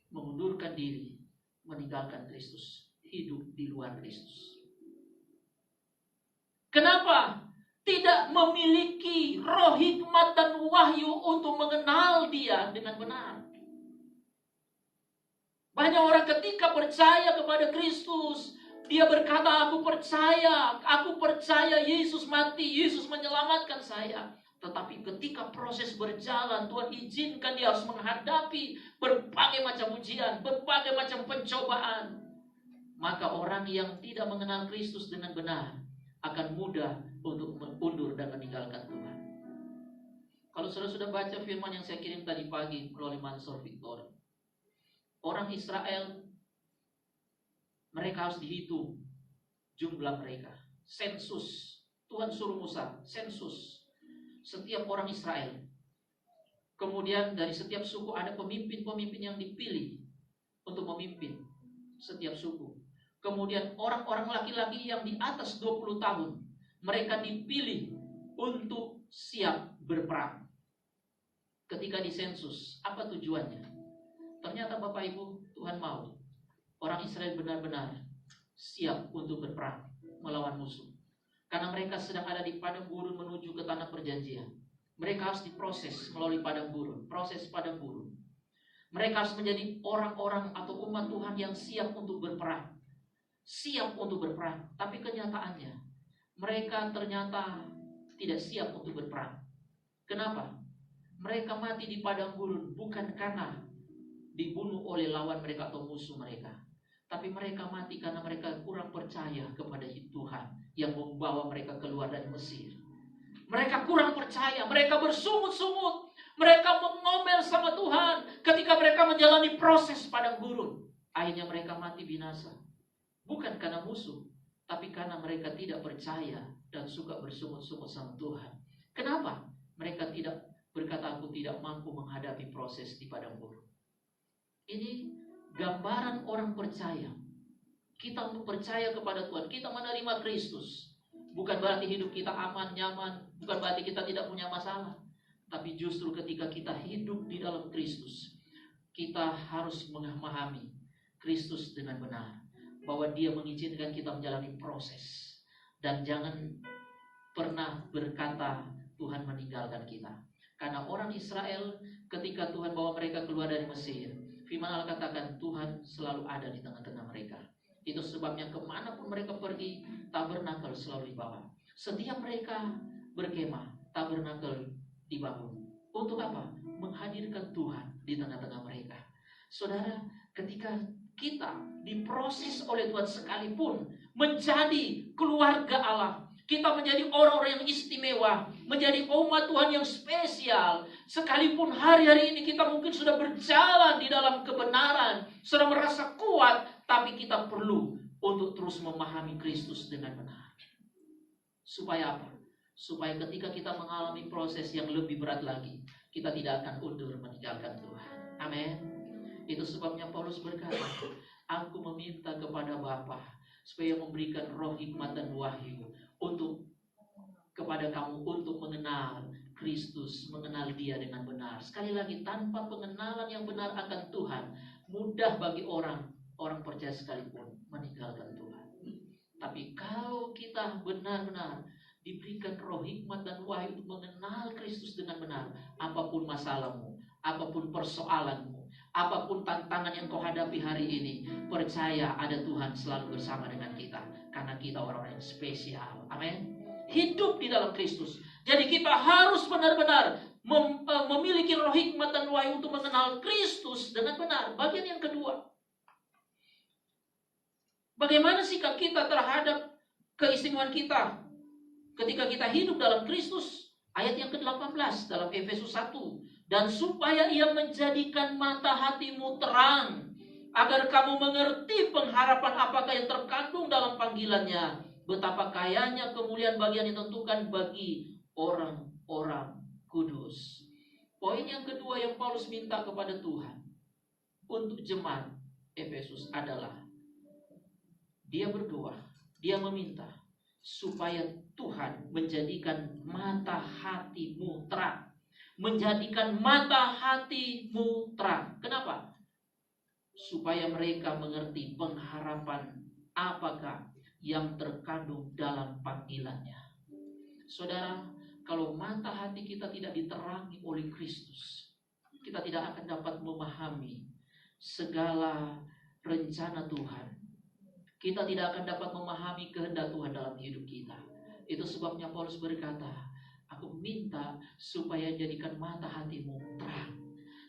mengundurkan diri, meninggalkan Kristus, hidup di luar Kristus. Kenapa? Tidak memiliki roh hikmat dan wahyu untuk mengenal Dia dengan benar. Banyak orang ketika percaya kepada Kristus, dia berkata, aku percaya Yesus mati, Yesus menyelamatkan saya. Tetapi ketika proses berjalan, Tuhan izinkan dia harus menghadapi berbagai macam ujian, berbagai macam pencobaan. Maka orang yang tidak mengenal Kristus dengan benar akan mudah untuk mundur dan meninggalkan Tuhan. Kalau saudara sudah baca firman yang saya kirim tadi pagi melalui Mansur Victor, orang Israel, mereka harus dihitung jumlah mereka. Sensus. Tuhan suruh Musa, sensus setiap orang Israel. Kemudian dari setiap suku ada pemimpin-pemimpin yang dipilih untuk memimpin setiap suku. Kemudian orang-orang laki-laki yang di atas 20 tahun, mereka dipilih untuk siap berperang. Ketika disensus, apa tujuannya? Ternyata Bapak Ibu, Tuhan mau orang Israel benar-benar siap untuk berperang melawan musuh. Karena mereka sedang ada di padang gurun menuju ke tanah perjanjian. Mereka harus diproses melalui padang gurun, proses padang gurun. Mereka harus menjadi orang-orang atau umat Tuhan yang siap untuk berperang. Siap untuk berperang. Tapi kenyataannya, mereka ternyata tidak siap untuk berperang. Kenapa? Mereka mati di padang gurun bukan karena dibunuh oleh lawan mereka atau musuh mereka. Tapi mereka mati karena mereka kurang percaya kepada Tuhan yang membawa mereka keluar dari Mesir. Mereka kurang percaya, mereka bersungut-sungut, mereka mengomel sama Tuhan ketika mereka menjalani proses padang gurun. Akhirnya mereka mati binasa. Bukan karena musuh, tapi karena mereka tidak percaya dan suka bersungut-sungut sama Tuhan. Kenapa? Mereka tidak berkata, aku tidak mampu menghadapi proses di padang gurun. Ini gambaran orang percaya. Kita untuk percaya kepada Tuhan, kita menerima Kristus. Bukan berarti hidup kita aman, nyaman. Bukan berarti kita tidak punya masalah. Tapi justru ketika kita hidup di dalam Kristus, kita harus memahami Kristus dengan benar. Bahwa Dia mengizinkan kita menjalani proses. Dan jangan pernah berkata Tuhan meninggalkan kita. Karena orang Israel ketika Tuhan bawa mereka keluar dari Mesir, firman Allah katakan Tuhan selalu ada di tengah-tengah mereka. Itu sebabnya kemanapun mereka pergi, tabernakel selalu dibawa. Setiap mereka berkemah, tabernakel dibangun. Untuk apa? Menghadirkan Tuhan di tengah-tengah mereka. Saudara, ketika kita diproses oleh Tuhan sekalipun menjadi keluarga Allah, kita menjadi orang-orang yang istimewa, menjadi umat Tuhan yang spesial. Sekalipun hari-hari ini kita mungkin sudah berjalan di dalam kebenaran, sudah merasa kuat, tapi kita perlu untuk terus memahami Kristus dengan benar. Supaya apa? Supaya ketika kita mengalami proses yang lebih berat lagi, kita tidak akan undur meninggalkan Tuhan. Amin. Itu sebabnya Paulus berkata, aku meminta kepada Bapa supaya memberikan roh hikmat dan wahyu untuk kepada kamu untuk mengenal Kristus, mengenal Dia dengan benar. Sekali lagi, tanpa pengenalan yang benar akan Tuhan, mudah bagi orang percaya sekalipun meninggalkan Tuhan. Tapi kalau kita benar-benar diberikan roh hikmat dan wahyu untuk mengenal Kristus dengan benar, apapun masalahmu, apapun persoalanmu, apapun tantangan yang kau hadapi hari ini, percaya ada Tuhan selalu bersama dengan kita. Karena kita orang-orang yang spesial. Amin. Hidup di dalam Kristus. Jadi kita harus benar-benar memiliki roh hikmat dan wahyu untuk mengenal Kristus dengan benar. Bagian yang kedua, bagaimana sikap kita terhadap keistimewaan kita ketika kita hidup dalam Kristus? Ayat yang ke-18 dalam Efesus 1. Dan supaya Ia menjadikan mata hatimu terang, agar kamu mengerti pengharapan apakah yang terkandung dalam panggilannya, betapa kayanya kemuliaan bagian ditentukan bagi orang-orang kudus. Poin yang kedua yang Paulus minta kepada Tuhan untuk jemaat Efesus adalah dia berdoa, dia meminta supaya Tuhan menjadikan mata hatimu terang. Menjadikan mata hatimu terang. Kenapa? Supaya mereka mengerti pengharapan apakah yang terkandung dalam panggilannya. Saudara, kalau mata hati kita tidak diterangi oleh Kristus, kita tidak akan dapat memahami segala rencana Tuhan. Kita tidak akan dapat memahami kehendak Tuhan dalam hidup kita. Itu sebabnya Paulus berkata, aku minta supaya jadikan mata hatimu terang,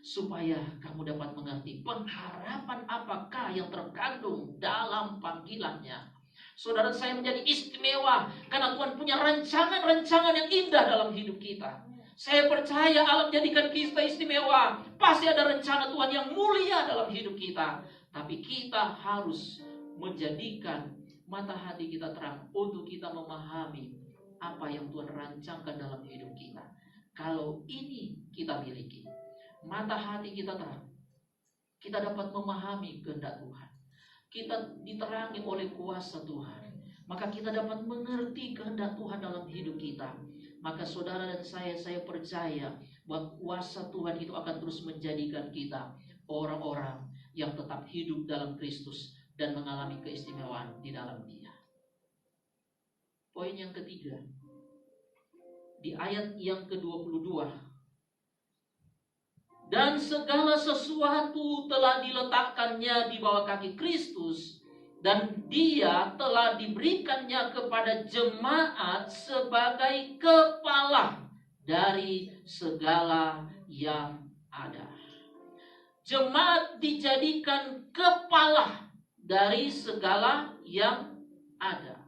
supaya kamu dapat mengerti pengharapan apakah yang terkandung dalam panggilannya. Saudara, saya menjadi istimewa karena Tuhan punya rancangan-rancangan yang indah dalam hidup kita. Saya percaya Allah menjadikan kita istimewa. Pasti ada rencana Tuhan yang mulia dalam hidup kita. Tapi kita harus menjadikan mata hati kita terang untuk kita memahami apa yang Tuhan rancangkan dalam hidup kita. Kalau ini kita miliki, mata hati kita terang, kita dapat memahami kehendak Tuhan. Kita diterangi oleh kuasa Tuhan, maka kita dapat mengerti kehendak Tuhan dalam hidup kita. Maka saudara dan saya percaya bahwa kuasa Tuhan itu akan terus menjadikan kita orang-orang yang tetap hidup dalam Kristus dan mengalami keistimewaan di dalam Dia. poin yang ketiga, di ayat yang ke-22. Dan segala sesuatu telah diletakkannya di bawah kaki Kristus, dan Dia telah diberikannya kepada jemaat sebagai kepala dari segala yang ada. Jemaat dijadikan kepala dari segala yang ada.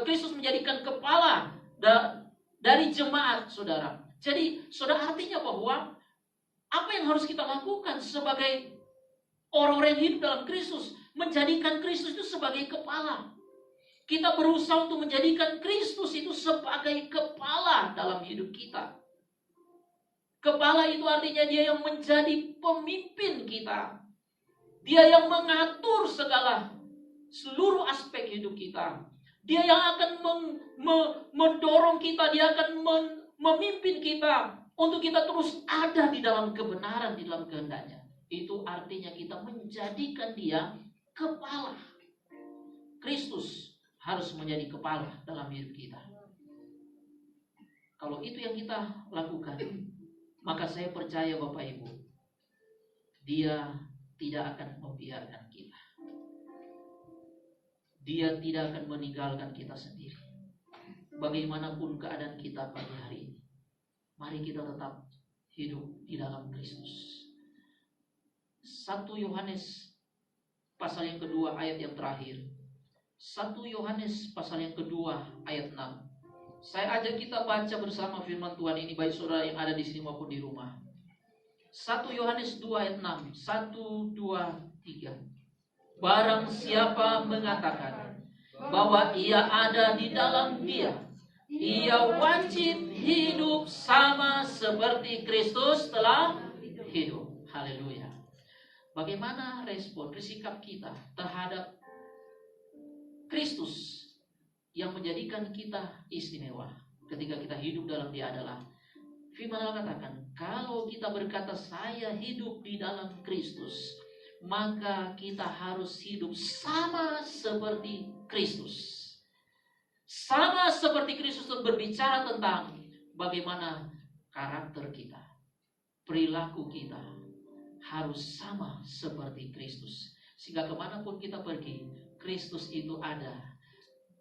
Kristus menjadikan kepala dari jemaat, saudara. Jadi, saudara, artinya bahwa apa yang harus kita lakukan sebagai orang-orang yang hidup dalam Kristus, menjadikan Kristus itu sebagai kepala. Kita berusaha untuk menjadikan Kristus itu sebagai kepala dalam hidup kita. Kepala itu artinya Dia yang menjadi pemimpin kita. Dia yang mengatur seluruh aspek hidup kita. Dia yang akan mendorong kita, Dia akan memimpin kita untuk kita terus ada di dalam kebenaran, di dalam kehendaknya. Itu artinya kita menjadikan Dia kepala. Kristus harus menjadi kepala dalam hidup kita. Kalau itu yang kita lakukan, maka saya percaya Bapak Ibu, Dia tidak akan membiarkan kita. Dia tidak akan meninggalkan kita sendiri. Bagaimanapun keadaan kita pagi hari ini, mari kita tetap hidup di dalam Kristus. 1 Yohanes pasal yang kedua ayat yang terakhir. 1 Yohanes pasal yang kedua ayat 6. Saya ajak kita baca bersama firman Tuhan ini, baik saudara yang ada di sini maupun di rumah. 1 Yohanes 2 ayat 6. 1, 2, 3. Barang siapa mengatakan bahwa ia ada di dalam Dia, ia wajib hidup sama seperti Kristus telah hidup. Haleluya. Bagaimana respon, sikap kita terhadap Kristus yang menjadikan kita istimewa ketika kita hidup dalam Dia adalah, firman Allah katakan, kalau kita berkata saya hidup di dalam Kristus, maka kita harus hidup sama seperti Kristus. Sama seperti Kristus itu berbicara tentang bagaimana karakter kita, perilaku kita harus sama seperti Kristus. Sehingga kemanapun kita pergi, Kristus itu ada.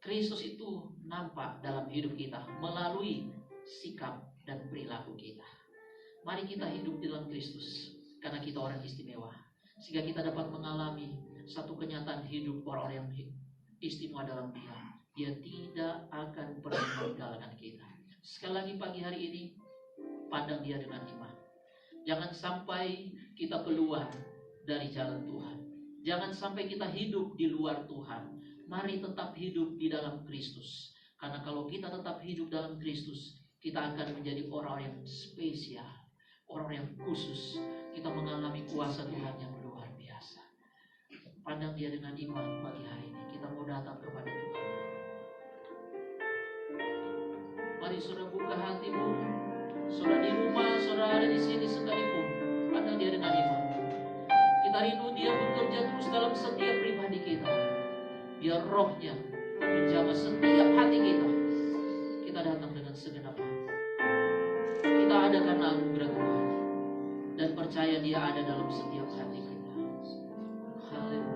Kristus itu nampak dalam hidup kita melalui sikap dan perilaku kita. Mari kita hidup di dalam Kristus, karena kita orang istimewa. Sehingga kita dapat mengalami satu kenyataan hidup orang-orang yang istimewa dalam Dia. Dia tidak akan pernah meninggalkan kita. Sekali lagi pagi hari ini, pandang Dia dengan iman. Jangan sampai kita keluar dari jalan Tuhan. Jangan sampai kita hidup di luar Tuhan. Mari tetap hidup di dalam Kristus. Karena kalau kita tetap hidup dalam Kristus, kita akan menjadi orang yang spesial, orang yang khusus. Kita mengalami kuasa Tuhan yang luar biasa. Pandang Dia dengan iman pagi hari ini. Kita mau datang kepada Tuhan. Mari saudara buka hatimu. Saudara di rumah, saudara ada di sini sekalipun, pandang Dia dengan iman. Kita rindu Dia bekerja terus dalam setiap pribadi kita. Biar rohnya menjamah setiap hati kita. Kita datang dengan segenap hati. Kita ada karena anugerah Tuhan. Dan percaya Dia ada dalam setiap hati kita. Haleluya.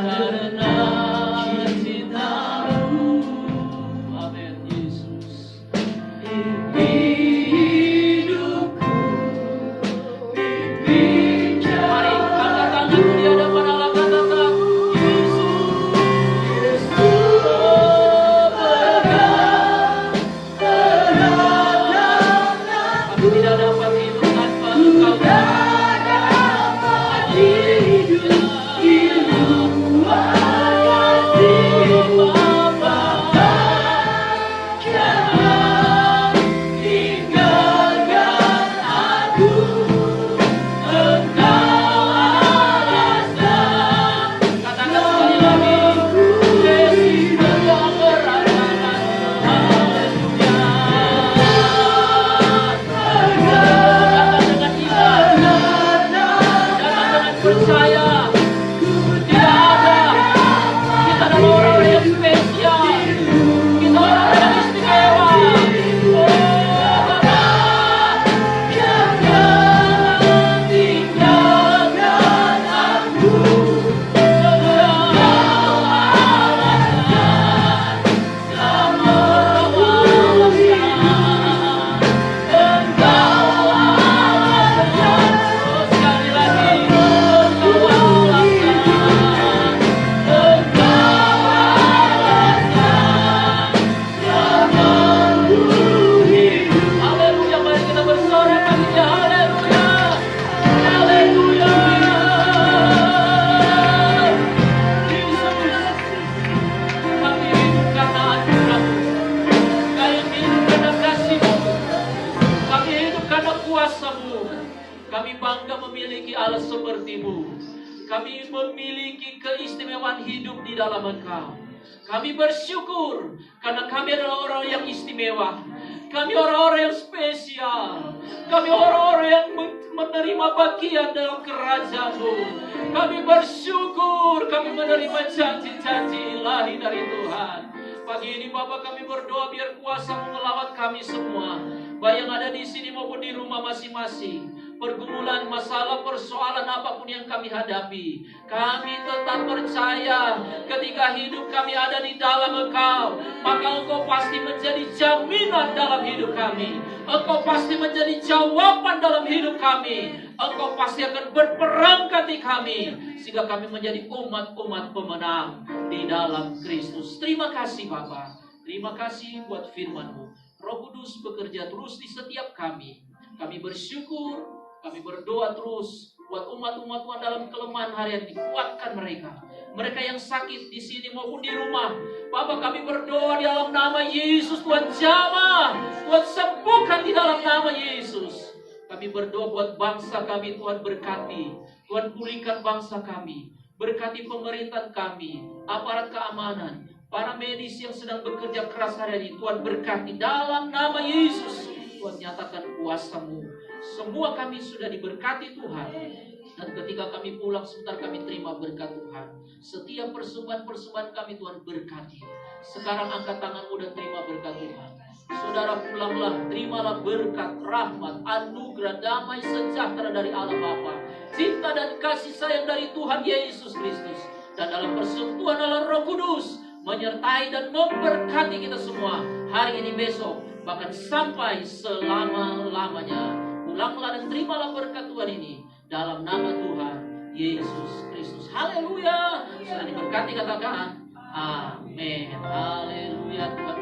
Karena kuasa-Mu. Kami bangga memiliki Allah seperti-Mu. Kami memiliki keistimewaan hidup di dalam Engkau. Kami bersyukur karena kami adalah orang yang istimewa. Kami orang-orang yang spesial. Kami orang-orang yang menerima bagian dalam kerajaan-Mu. Kami bersyukur kami menerima janji-janji ilahi dari Tuhan. Pagi ini Bapak kami berdoa biar kuasa-Mu melawat kami semua. Baik yang ada di sini maupun di rumah masing-masing. Pergumulan, masalah, persoalan apapun yang kami hadapi, kami tetap percaya ketika hidup kami ada di dalam Engkau, maka Engkau pasti menjadi jaminan dalam hidup kami. Engkau pasti menjadi jawaban dalam hidup kami. Engkau pasti akan berperang ganti kami, sehingga kami menjadi umat-umat pemenang di dalam Kristus. Terima kasih Bapa. Terima kasih buat firman-Mu. Roh Kudus bekerja terus di setiap kami. Kami bersyukur. Kami berdoa terus buat umat-umat Tuhan dalam kelemahan harian ini. Kuatkan mereka. Mereka yang sakit di sini maupun di rumah. Bapak kami berdoa di dalam nama Yesus. Tuhan jamah. Tuhan sembuhkan di dalam nama Yesus. Kami berdoa buat bangsa kami. Tuhan berkati. Tuhan pulihkan bangsa kami. Berkati pemerintahan kami. Aparat keamanan. Para medis yang sedang bekerja keras hari ini. Tuhan berkati dalam nama Yesus. Tuhan nyatakan kuasa-Mu. Semua kami sudah diberkati Tuhan. Dan ketika kami pulang sebentar kami terima berkat Tuhan. Setiap persembahan-persembahan kami Tuhan berkati. Sekarang angkat tanganmu dan terima berkat Tuhan. Saudara pulanglah, terimalah berkat, rahmat, anugerah, damai sejahtera dari Allah Bapa. Cinta dan kasih sayang dari Tuhan Yesus Kristus. Dan dalam persentuhan Allah Roh Kudus menyertai dan memberkati kita semua. Hari ini besok, bahkan sampai selama-lamanya. Pulanglah dan terimalah berkat Tuhan ini dalam nama Tuhan Yesus Kristus. Haleluya. Sudah diberkati katakan amin. Haleluya. Tuhan